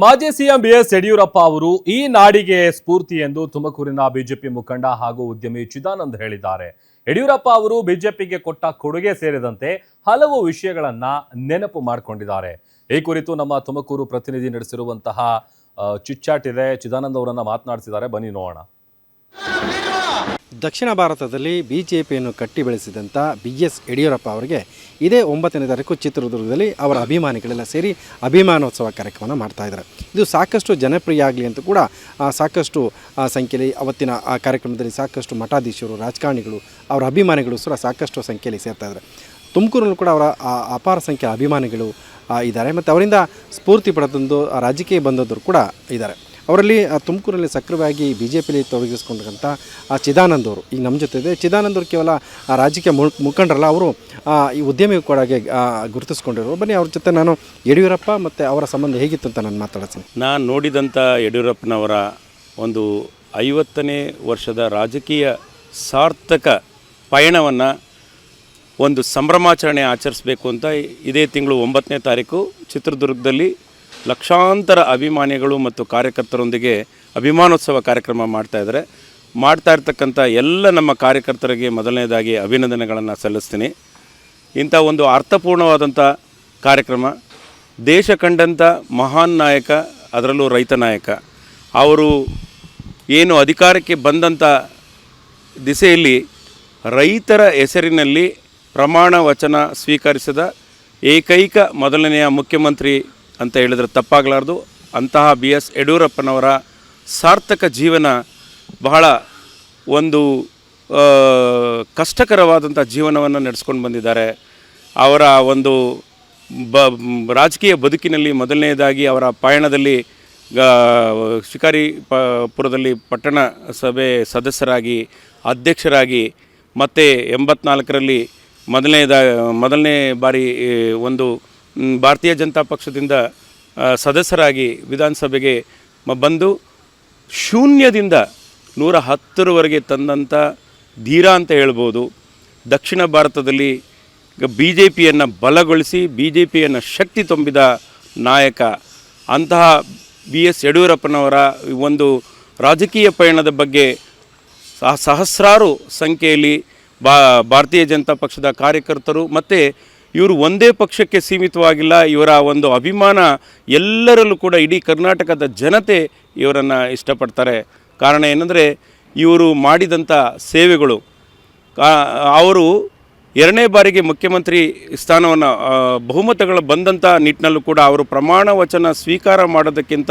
ಮಾಜಿ CM BS Yediyurappa ಅವರು ಈ ನಾಡಿಗೆ ಸ್ಫೂರ್ತಿ ಎಂದು ತುಮಕೂರಿನ ಬಿಜೆಪಿ ಮುಖಂಡ ಹಾಗೂ ಉದ್ಯಮಿ ಚಿದಾನಂದ್ ಹೇಳಿದ್ದಾರೆ. ಯಡಿಯೂರಪ್ಪ ಅವರು ಬಿಜೆಪಿಗೆ ಕೊಟ್ಟ ಕೊಡುಗೆ ಸೇರಿದಂತೆ ಹಲವು ವಿಷಯಗಳನ್ನ ನೆನಪು ಮಾಡಿಕೊಂಡಿದ್ದಾರೆ. ಈ ಕುರಿತು ನಮ್ಮ ತುಮಕೂರು ಪ್ರತಿನಿಧಿ ನಡೆಸಿರುವಂತಹ ಚಿಟ್ಚಾಟ್ ಇದೆ. ಚಿದಾನಂದ್ ಅವರನ್ನ ಮಾತನಾಡಿಸಿದ್ದಾರೆ, ಬನ್ನಿ ನೋಡೋಣ. ದಕ್ಷಿಣ ಭಾರತದಲ್ಲಿ ಬಿಜೆಪಿಯನ್ನು ಕಟ್ಟಿ ಬೆಳೆಸಿದಂಥ BS ಯಡಿಯೂರಪ್ಪ ಅವರಿಗೆ ಇದೇ 9ನೇ ತಾರೀಕು ಚಿತ್ರದುರ್ಗದಲ್ಲಿ ಅವರ ಅಭಿಮಾನಿಗಳೆಲ್ಲ ಸೇರಿ ಅಭಿಮಾನೋತ್ಸವ ಕಾರ್ಯಕ್ರಮವನ್ನು ಮಾಡ್ತಾಯಿದ್ದಾರೆ. ಇದು ಸಾಕಷ್ಟು ಜನಪ್ರಿಯ ಆಗಲಿ ಅಂತ ಕೂಡ ಸಾಕಷ್ಟು ಸಂಖ್ಯೆಯಲ್ಲಿ ಅವತ್ತಿನ ಆ ಕಾರ್ಯಕ್ರಮದಲ್ಲಿ ಸಾಕಷ್ಟು ಮಠಾಧೀಶರು, ರಾಜಕಾರಣಿಗಳು, ಅವರ ಅಭಿಮಾನಿಗಳು ಸಹ ಸಾಕಷ್ಟು ಸಂಖ್ಯೆಯಲ್ಲಿ ಸೇರ್ತಾಯಿದ್ದಾರೆ. ತುಮಕೂರಲ್ಲೂ ಕೂಡ ಅವರ ಅಪಾರ ಸಂಖ್ಯೆಯ ಅಭಿಮಾನಿಗಳು ಇದ್ದಾರೆ ಮತ್ತು ಅವರಿಂದ ಸ್ಫೂರ್ತಿ ಪಡೆದಂದು ರಾಜಕೀಯ ಬಂದವರು ಕೂಡ ಇದ್ದಾರೆ. ಅವರಲ್ಲಿ ತುಮಕೂರಲ್ಲಿ ಸಕ್ರಿಯವಾಗಿ BJPಯಲ್ಲಿ ತೊಡಗಿಸ್ಕೊಂಡಂಥ ಚಿದಾನಂದ್ ಅವರು ಈಗ ನಮ್ಮ ಜೊತೆ ಇದೆ. ಚಿದಾನಂದ್ ಅವರು ಕೇವಲ ರಾಜಕೀಯ ಮುಖಂಡರಲ್ಲ, ಅವರು ಈ ಉದ್ಯಮಿ ಕೂಡ ಗುರುತಿಸ್ಕೊಂಡಿರೋ. ಬನ್ನಿ ಅವ್ರ ಜೊತೆ ನಾನು ಯಡಿಯೂರಪ್ಪ ಮತ್ತು ಅವರ ಸಂಬಂಧ ಹೇಗಿತ್ತು ಅಂತ ನಾನು ಮಾತಾಡ್ತೀನಿ. ನಾನು ನೋಡಿದಂಥ ಯಡಿಯೂರಪ್ಪನವರ ಒಂದು 50ನೇ ವರ್ಷದ ರಾಜಕೀಯ ಸಾರ್ಥಕ ಪಯಣವನ್ನು ಒಂದು ಸಂಭ್ರಮಾಚರಣೆ ಆಚರಿಸಬೇಕು ಅಂತ ಇದೇ ತಿಂಗಳು 9ನೇ ತಾರೀಕು ಚಿತ್ರದುರ್ಗದಲ್ಲಿ ಲಕ್ಷಾಂತರ ಅಭಿಮಾನಿಗಳು ಮತ್ತು ಕಾರ್ಯಕರ್ತರೊಂದಿಗೆ ಅಭಿಮಾನೋತ್ಸವ ಕಾರ್ಯಕ್ರಮ ಮಾಡ್ತಾ ಇರ್ತಕ್ಕಂಥ ಎಲ್ಲ ನಮ್ಮ ಕಾರ್ಯಕರ್ತರಿಗೆ ಮೊದಲನೇದಾಗಿ ಅಭಿನಂದನೆಗಳನ್ನು ಸಲ್ಲಿಸ್ತೀನಿ. ಇಂಥ ಒಂದು ಅರ್ಥಪೂರ್ಣವಾದಂಥ ಕಾರ್ಯಕ್ರಮ, ದೇಶ ಕಂಡಂಥ ಮಹಾನ್ ನಾಯಕ, ಅದರಲ್ಲೂ ರೈತ ನಾಯಕ. ಅವರು ಏನು ಅಧಿಕಾರಕ್ಕೆ ಬಂದಂಥ ದಿಸೆಯಲ್ಲಿ ರೈತರ ಹೆಸರಿನಲ್ಲಿ ಪ್ರಮಾಣ ವಚನ ಸ್ವೀಕರಿಸಿದ ಏಕೈಕ ಮೊದಲನೆಯ ಮುಖ್ಯಮಂತ್ರಿ ಅಂತ ಹೇಳಿದ್ರೆ ತಪ್ಪಾಗಲಾರ್ದು. ಅಂತಹ BS ಯಡಿಯೂರಪ್ಪನವರ ಸಾರ್ಥಕ ಜೀವನ ಬಹಳ ಒಂದು ಕಷ್ಟಕರವಾದಂಥ ಜೀವನವನ್ನು ನಡೆಸ್ಕೊಂಡು ಬಂದಿದ್ದಾರೆ. ಅವರ ಒಂದು ರಾಜಕೀಯ ಬದುಕಿನಲ್ಲಿ ಮೊದಲನೇದಾಗಿ ಅವರ ಪಯಣದಲ್ಲಿ ಶಿಕಾರಿಪುರದಲ್ಲಿ ಪಟ್ಟಣ ಸಭೆ ಸದಸ್ಯರಾಗಿ, ಅಧ್ಯಕ್ಷರಾಗಿ, ಮತ್ತು 84ರಲ್ಲಿ ಮೊದಲನೇ ಬಾರಿ ಒಂದು ಭಾರತೀಯ ಜನತಾ ಪಕ್ಷದಿಂದ ಸದಸ್ಯರಾಗಿ ವಿಧಾನಸಭೆಗೆ ಬಂದು ಶೂನ್ಯದಿಂದ 110ರವರೆಗೆ ತಂದಂಥ ಧೀರ ಅಂತ ಹೇಳ್ಬೋದು. ದಕ್ಷಿಣ ಭಾರತದಲ್ಲಿ BJPಯನ್ನು ಬಲಗೊಳಿಸಿ BJPಯನ್ನು ಶಕ್ತಿ ತುಂಬಿದ ನಾಯಕ. ಅಂತಹ BS ಯಡಿಯೂರಪ್ಪನವರ ಒಂದು ರಾಜಕೀಯ ಪಯಣದ ಬಗ್ಗೆ ಸಹಸ್ರಾರು ಸಂಖ್ಯೆಯಲ್ಲಿ ಭಾರತೀಯ ಜನತಾ ಪಕ್ಷದ ಕಾರ್ಯಕರ್ತರು ಮತ್ತು ಇವರು ಒಂದೇ ಪಕ್ಷಕ್ಕೆ ಸೀಮಿತವಾಗಿಲ್ಲ, ಇವರ ಒಂದು ಅಭಿಮಾನ ಎಲ್ಲರಲ್ಲೂ ಕೂಡ ಇಡೀ ಕರ್ನಾಟಕದ ಜನತೆ ಇವರನ್ನು ಇಷ್ಟಪಡ್ತಾರೆ. ಕಾರಣ ಏನಂದರೆ ಇವರು ಮಾಡಿದಂಥ ಸೇವೆಗಳು. ಅವರು 2ನೇ ಬಾರಿಗೆ ಮುಖ್ಯಮಂತ್ರಿ ಸ್ಥಾನವನ್ನು ಬಹುಮತಗಳು ಬಂದಂಥ ನಿಟ್ಟಿನಲ್ಲೂ ಕೂಡ ಅವರು ಪ್ರಮಾಣ ವಚನ ಸ್ವೀಕಾರ ಮಾಡೋದಕ್ಕಿಂತ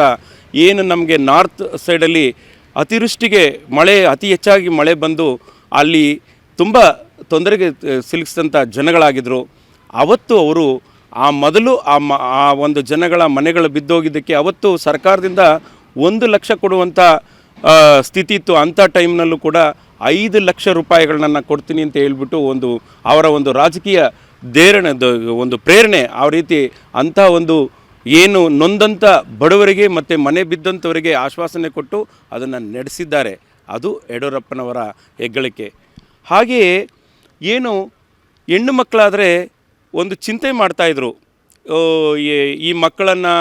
ಏನು ನಮಗೆ ನಾರ್ತ್ ಸೈಡಲ್ಲಿ ಅತಿವೃಷ್ಟಿಗೆ ಅತಿ ಹೆಚ್ಚಾಗಿ ಮಳೆ ಬಂದು ಅಲ್ಲಿ ತುಂಬ ತೊಂದರೆಗೆ ಸಿಲುಕಿಸಿದಂಥ ಜನಗಳಾಗಿದ್ದರು. ಅವತ್ತು ಅವರು ಮೊದಲು ಆ ಒಂದು ಜನಗಳ ಮನೆಗಳು ಬಿದ್ದೋಗಿದ್ದಕ್ಕೆ ಅವತ್ತು ಸರ್ಕಾರದಿಂದ 1 ಲಕ್ಷ ಕೊಡುವಂಥ ಸ್ಥಿತಿ ಇತ್ತು. ಅಂಥ ಟೈಮ್ನಲ್ಲೂ ಕೂಡ 5 ಲಕ್ಷ ರೂಪಾಯಿಗಳನ್ನ ಕೊಡ್ತೀನಿ ಅಂತ ಹೇಳ್ಬಿಟ್ಟು ಅವರ ಒಂದು ರಾಜಕೀಯ ಒಂದು ಪ್ರೇರಣೆ ಆ ರೀತಿ ಅಂಥ ಒಂದು ಏನು ನೊಂದಂಥ ಬಡವರಿಗೆ ಮತ್ತು ಮನೆ ಬಿದ್ದಂಥವರಿಗೆ ಆಶ್ವಾಸನೆ ಕೊಟ್ಟು ಅದನ್ನು ನಡೆಸಿದ್ದಾರೆ. ಅದು ಯಡಿಯೂರಪ್ಪನವರ ಹೆಗ್ಗಳಿಕೆ. ಹಾಗೆಯೇ ಏನು ಹೆಣ್ಣು ಮಕ್ಕಳಾದರೆ ಒಂದು ಚಿಂತೆ ಮಾಡ್ತಾಯಿದ್ರು, ಈ ಮಕ್ಕಳನ್ನು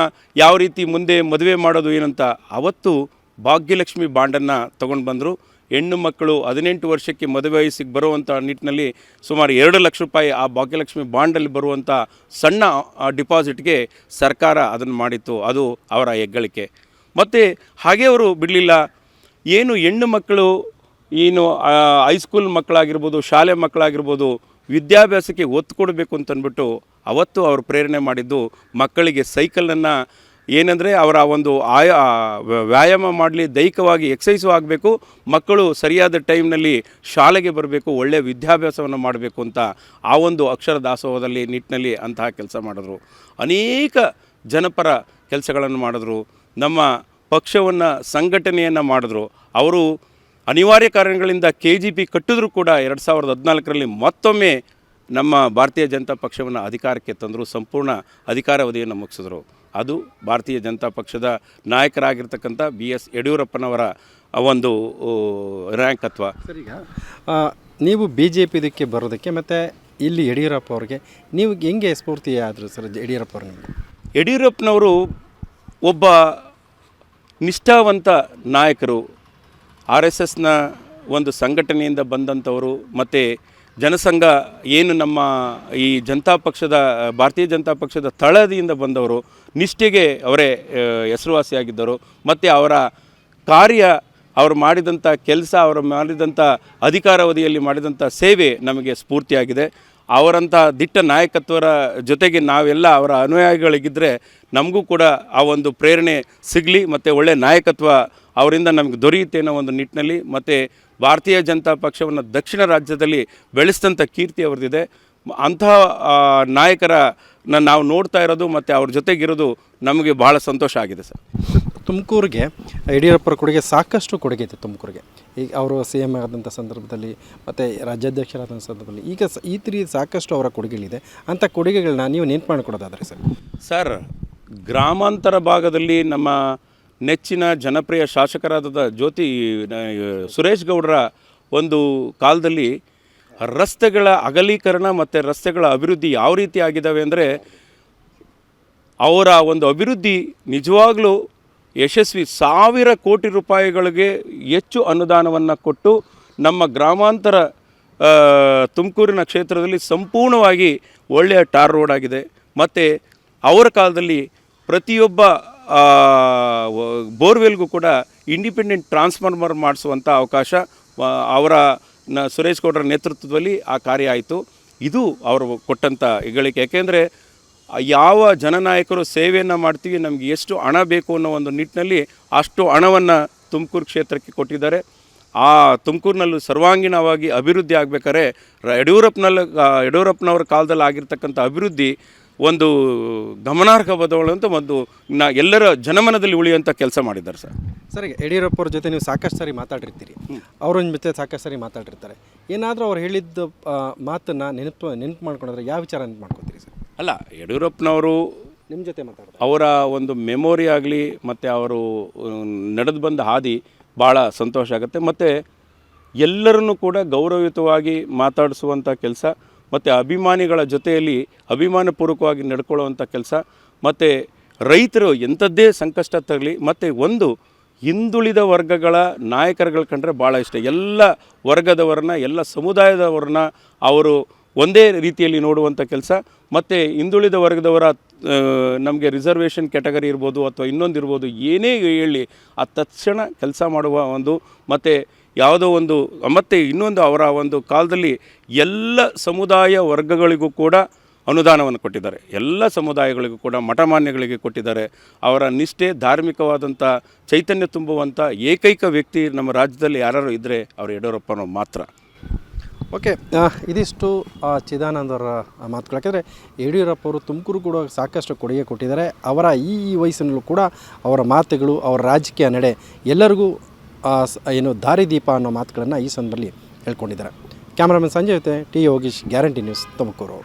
ಯಾವ ರೀತಿ ಮುಂದೆ ಮದುವೆ ಮಾಡೋದು ಏನಂತ. ಅವತ್ತು ಭಾಗ್ಯಲಕ್ಷ್ಮಿ ಬಾಂಡನ್ನು ತೊಗೊಂಡು ಬಂದರು. ಹೆಣ್ಣು ಮಕ್ಕಳು 18 ವರ್ಷಕ್ಕೆ ಮದುವೆ ವಯಸ್ಸಿಗೆ ಬರುವಂಥ ನಿಟ್ಟಿನಲ್ಲಿ ಸುಮಾರು 2 ಲಕ್ಷ ರೂಪಾಯಿ ಆ ಭಾಗ್ಯಲಕ್ಷ್ಮಿ ಬಾಂಡಲ್ಲಿ ಬರುವಂಥ ಸಣ್ಣ ಡಿಪಾಸಿಟ್ಗೆ ಸರ್ಕಾರ ಅದನ್ನು ಮಾಡಿತ್ತು. ಅದು ಅವರ ಹೆಗ್ಗಳಿಕೆ. ಮತ್ತು ಹಾಗೆ ಅವರು ಬಿಡಲಿಲ್ಲ. ಏನು ಹೆಣ್ಣು ಮಕ್ಕಳು ಹೈಸ್ಕೂಲ್ ಮಕ್ಕಳಾಗಿರ್ಬೋದು, ಶಾಲೆ ಮಕ್ಕಳಾಗಿರ್ಬೋದು, ವಿದ್ಯಾಭ್ಯಾಸಕ್ಕೆ ಒತ್ತು ಕೊಡಬೇಕು ಅಂತಂದ್ಬಿಟ್ಟು ಅವತ್ತು ಅವರು ಪ್ರೇರಣೆ ಮಾಡಿದ್ದು ಮಕ್ಕಳಿಗೆ ಸೈಕಲನ್ನು ಏನಂದರೆ ಅವರ ಒಂದು ವ್ಯಾಯಾಮ ಮಾಡಲಿ, ದೈಹಿಕವಾಗಿ ಎಕ್ಸಸೈಸು ಆಗಬೇಕು, ಮಕ್ಕಳು ಸರಿಯಾದ ಟೈಮ್ನಲ್ಲಿ ಶಾಲೆಗೆ ಬರಬೇಕು, ಒಳ್ಳೆಯ ವಿದ್ಯಾಭ್ಯಾಸವನ್ನು ಮಾಡಬೇಕು ಅಂತ ಆ ಒಂದು ಅಕ್ಷರ ದಾಸೋಹದಲ್ಲಿ ನಿಟ್ಟಿನಲ್ಲಿ ಅಂತಹ ಕೆಲಸ ಮಾಡಿದ್ರು. ಅನೇಕ ಜನಪರ ಕೆಲಸಗಳನ್ನು ಮಾಡಿದ್ರು. ನಮ್ಮ ಪಕ್ಷವನ್ನು ಸಂಘಟನೆಯನ್ನು ಮಾಡಿದ್ರು. ಅವರು ಅನಿವಾರ್ಯ ಕಾರಣಗಳಿಂದ KGP ಕಟ್ಟಿದ್ರೂ ಕೂಡ 2014ರಲ್ಲಿ ಮತ್ತೊಮ್ಮೆ ನಮ್ಮ ಭಾರತೀಯ ಜನತಾ ಪಕ್ಷವನ್ನು ಅಧಿಕಾರಕ್ಕೆ ತಂದರು. ಸಂಪೂರ್ಣ ಅಧಿಕಾರಾವಧಿಯನ್ನು ಮುಗಿಸಿದ್ರು. ಅದು ಭಾರತೀಯ ಜನತಾ ಪಕ್ಷದ ನಾಯಕರಾಗಿರ್ತಕ್ಕಂಥ BS ಯಡಿಯೂರಪ್ಪನವರ ಒಂದು ರ್ಯಾಂಕತ್ವ. ಸರಿಗ ನೀವು BJP ಇದಕ್ಕೆ ಬರೋದಕ್ಕೆ ಮತ್ತು ಇಲ್ಲಿ ಯಡಿಯೂರಪ್ಪ ಅವ್ರಿಗೆ ನೀವು ಹೆಂಗೆ ಸ್ಫೂರ್ತಿ ಆದರು ಸರ್? ಯಡಿಯೂರಪ್ಪ ಅವರು ಯಡಿಯೂರಪ್ಪನವರು ಒಬ್ಬ ನಿಷ್ಠಾವಂತ ನಾಯಕರು, RSSನ ಒಂದು ಸಂಘಟನೆಯಿಂದ ಬಂದಂಥವರು, ಮತ್ತು ಜನಸಂಘ ಏನು ನಮ್ಮ ಈ ಭಾರತೀಯ ಜನತಾ ಪಕ್ಷದ ತಳದಿಂದ ಬಂದವರು, ನಿಷ್ಠೆಗೆ ಅವರೇ ಹೆಸರುವಾಸಿಯಾಗಿದ್ದರು. ಮತ್ತು ಅವರ ಕಾರ್ಯ, ಅವರು ಮಾಡಿದಂಥ ಕೆಲಸ, ಅವರು ಮಾಡಿದಂಥ ಅಧಿಕಾರಾವಧಿಯಲ್ಲಿ ಮಾಡಿದಂಥ ಸೇವೆ ನಮಗೆ ಸ್ಫೂರ್ತಿಯಾಗಿದೆ. ಅವರಂಥ ದಿಟ್ಟ ನಾಯಕತ್ವರ ಜೊತೆಗೆ ನಾವೆಲ್ಲ ಅವರ ಅನುಯಾಯಿಗಳಿಗಿದ್ದರೆ ನಮಗೂ ಕೂಡ ಆ ಒಂದು ಪ್ರೇರಣೆ ಸಿಗಲಿ, ಮತ್ತು ಒಳ್ಳೆಯ ನಾಯಕತ್ವ ಅವರಿಂದ ನಮಗೆ ದೊರೆಯುತ್ತೆ ಅನ್ನೋ ಒಂದು ನಿಟ್ಟಿನಲ್ಲಿ, ಮತ್ತು ಭಾರತೀಯ ಜನತಾ ಪಕ್ಷವನ್ನು ದಕ್ಷಿಣ ರಾಜ್ಯದಲ್ಲಿ ಬೆಳೆಸಿದಂಥ ಕೀರ್ತಿ ಅವ್ರದ್ದಿದೆ. ಅಂತಹ ನಾಯಕರನ್ನ ನಾವು ನೋಡ್ತಾ ಇರೋದು ಮತ್ತು ಅವ್ರ ಜೊತೆಗಿರೋದು ನಮಗೆ ಬಹಳ ಸಂತೋಷ ಆಗಿದೆ ಸರ್. ತುಮಕೂರಿಗೆ ಯಡಿಯೂರಪ್ಪರ ಕೊಡುಗೆ ಸಾಕಷ್ಟು ಕೊಡುಗೆ ಇದೆ ತುಮಕೂರಿಗೆ. ಈಗ ಅವರು CM ಆದಂಥ ಸಂದರ್ಭದಲ್ಲಿ ಮತ್ತು ರಾಜ್ಯಾಧ್ಯಕ್ಷರಾದಂಥ ಸಂದರ್ಭದಲ್ಲಿ ಈಗ ಈ ರೀತಿ ಸಾಕಷ್ಟು ಅವರ ಕೊಡುಗೆಗಳಿದೆ. ಅಂಥ ಕೊಡುಗೆಗಳನ್ನ ನೀವು ನೆನಪು ಮಾಡಿಕೊಡೋದಾದರೆ ಸರ್, ಗ್ರಾಮಾಂತರ ಭಾಗದಲ್ಲಿ ನಮ್ಮ ನೆಚ್ಚಿನ ಜನಪ್ರಿಯ ಶಾಸಕರಾದ ಸುರೇಶ್ ಗೌಡರ ಒಂದು ಕಾಲದಲ್ಲಿ ರಸ್ತೆಗಳ ಅಗಲೀಕರಣ ಮತ್ತು ರಸ್ತೆಗಳ ಅಭಿವೃದ್ಧಿ ಯಾವ ರೀತಿ ಆಗಿದ್ದಾವೆ ಅಂದರೆ, ಅವರ ಒಂದು ಅಭಿವೃದ್ಧಿ ನಿಜವಾಗಲೂ ಯಶಸ್ವಿ. 1000 ಕೋಟಿ ರೂಪಾಯಿಗಳಿಗೆ ಹೆಚ್ಚು ಅನುದಾನವನ್ನು ಕೊಟ್ಟು ನಮ್ಮ ಗ್ರಾಮಾಂತರ ತುಮಕೂರಿನ ಕ್ಷೇತ್ರದಲ್ಲಿ ಸಂಪೂರ್ಣವಾಗಿ ಒಳ್ಳೆಯ ಟಾರ್ ರೋಡ್ ಆಗಿದೆ. ಮತ್ತು ಅವರ ಕಾಲದಲ್ಲಿ ಪ್ರತಿಯೊಬ್ಬ ಬೋರ್ವೆಲ್ಗೂ ಕೂಡ ಇಂಡಿಪೆಂಡೆಂಟ್ ಟ್ರಾನ್ಸ್ಫಾರ್ಮರ್ ಮಾಡಿಸುವಂಥ ಅವಕಾಶ ಅವರ ಸುರೇಶ್ ಗೌಡರ ನೇತೃತ್ವದಲ್ಲಿ ಆ ಕಾರ್ಯ ಆಯಿತು. ಇದು ಅವರು ಕೊಟ್ಟಂಥ ಹೆಗ್ಗಳಿಕೆ. ಯಾಕೆಂದರೆ ಯಾವ ಜನನಾಯಕರು ಸೇವೆಯನ್ನು ಮಾಡ್ತೀವಿ, ನಮಗೆ ಎಷ್ಟು ಹಣ ಬೇಕು ಅನ್ನೋ ಒಂದು ನಿಟ್ಟಿನಲ್ಲಿ ಅಷ್ಟು ಹಣವನ್ನು ತುಮಕೂರು ಕ್ಷೇತ್ರಕ್ಕೆ ಕೊಟ್ಟಿದ್ದಾರೆ. ಆ ತುಮಕೂರಿನಲ್ಲೂ ಸರ್ವಾಂಗೀಣವಾಗಿ ಅಭಿವೃದ್ಧಿ ಆಗಬೇಕಾದ್ರೆ ಯಡಿಯೂರಪ್ಪನವರ ಕಾಲದಲ್ಲಿ ಆಗಿರ್ತಕ್ಕಂಥ ಅಭಿವೃದ್ಧಿ ಒಂದು ಗಮನಾರ್ಹವಾದಂಥ ಒಂದು ಎಲ್ಲರ ಜನಮನದಲ್ಲಿ ಉಳಿಯುವಂಥ ಕೆಲಸ ಮಾಡಿದ್ದಾರೆ ಸರ್. ಸರ್, ಈಗ ಯಡಿಯೂರಪ್ಪವ್ರ ಜೊತೆ ನೀವು ಸಾಕಷ್ಟು ಸಾರಿ ಮಾತಾಡಿರ್ತೀರಿ, ಅವ್ರ ಜೊತೆ ಸಾಕಷ್ಟು ಸಾರಿ ಮಾತಾಡಿರ್ತಾರೆ. ಏನಾದರೂ ಅವ್ರು ಹೇಳಿದ್ದ ಮಾತನ್ನು ನೆನಪು ಮಾಡ್ಕೊಂಡ್ರೆ ಯಾವ ವಿಚಾರ ನೆನಪು ಮಾಡ್ಕೊತೀರಿ ಸರ್? ಅಲ್ಲ, ಯಡಿಯೂರಪ್ಪನವರು ನಿಮ್ಮ ಜೊತೆ ಮಾತಾಡ್ತಾರೆ, ಅವರ ಒಂದು ಮೆಮೊರಿ ಆಗಲಿ ಮತ್ತು ಅವರು ನಡೆದು ಬಂದ ಹಾದಿ ಭಾಳ ಸಂತೋಷ ಆಗುತ್ತೆ. ಮತ್ತು ಎಲ್ಲರನ್ನೂ ಕೂಡ ಗೌರವಯುತವಾಗಿ ಮಾತಾಡಿಸುವಂಥ ಕೆಲಸ, ಮತ್ತು ಅಭಿಮಾನಿಗಳ ಜೊತೆಯಲ್ಲಿ ಅಭಿಮಾನಪೂರ್ವಕವಾಗಿ ನಡ್ಕೊಳ್ಳುವಂಥ ಕೆಲಸ, ಮತ್ತು ರೈತರು ಎಂಥದ್ದೇ ಸಂಕಷ್ಟ ತರಲಿ ಮತ್ತು ಒಂದು ಹಿಂದುಳಿದ ವರ್ಗಗಳ ನಾಯಕರುಗಳು ಕಂಡ್ರೆ ಭಾಳ ಇಷ್ಟ. ಎಲ್ಲ ವರ್ಗದವರನ್ನ, ಎಲ್ಲ ಸಮುದಾಯದವರನ್ನ ಅವರು ಒಂದೇ ರೀತಿಯಲ್ಲಿ ನೋಡುವಂಥ ಕೆಲಸ. ಮತ್ತು ಹಿಂದುಳಿದ ವರ್ಗದವರ ನಮಗೆ ರಿಸರ್ವೇಷನ್ ಕ್ಯಾಟಗರಿ ಇರ್ಬೋದು ಅಥವಾ ಇನ್ನೊಂದು ಇರ್ಬೋದು, ಏನೇ ಹೇಳಿ ಆ ತಕ್ಷಣ ಕೆಲಸ ಮಾಡುವ ಒಂದು, ಮತ್ತು ಯಾವುದೋ ಒಂದು, ಮತ್ತು ಇನ್ನೊಂದು ಅವರ ಒಂದು ಕಾಲದಲ್ಲಿ ಎಲ್ಲ ಸಮುದಾಯ ವರ್ಗಗಳಿಗೂ ಕೂಡ ಅನುದಾನವನ್ನು ಕೊಟ್ಟಿದ್ದಾರೆ. ಎಲ್ಲ ಸಮುದಾಯಗಳಿಗೂ ಕೂಡ ಮಠಮಾನ್ಯಗಳಿಗೆ ಕೊಟ್ಟಿದ್ದಾರೆ. ಅವರ ನಿಷ್ಠೆ, ಧಾರ್ಮಿಕವಾದಂಥ ಚೈತನ್ಯ ತುಂಬುವಂಥ ಏಕೈಕ ವ್ಯಕ್ತಿ ನಮ್ಮ ರಾಜ್ಯದಲ್ಲಿ ಯಾರು ಇದ್ದರೆ ಅವರು ಯಡಿಯೂರಪ್ಪನವರು ಮಾತ್ರ. ಓಕೆ, ಇದಿಷ್ಟು ಚಿದಾನಂದ್ ಅವರ ಮಾತುಗಳು. ಯಾಕೆಂದರೆ ಯಡಿಯೂರಪ್ಪ ಅವರು ತುಮಕೂರು ಕೂಡ ಸಾಕಷ್ಟು ಕೊಡುಗೆ ಕೊಟ್ಟಿದ್ದಾರೆ. ಅವರ ಈ ವಯಸ್ಸಿನಲ್ಲೂ ಕೂಡ ಅವರ ಮಾತುಗಳು, ಅವರ ರಾಜಕೀಯ ನಡೆ ಎಲ್ಲರಿಗೂ ಏನು ದಾರಿದೀಪ ಅನ್ನೋ ಮಾತುಗಳನ್ನು ಈ ಸಂದರ್ಭದಲ್ಲಿ ಹೇಳ್ಕೊಂಡಿದ್ದಾರೆ. ಕ್ಯಾಮ್ರಾಮನ್ ಸಂಜಯ್ ಜೊತೆ T Yogish, guarantee news, Tumakuru.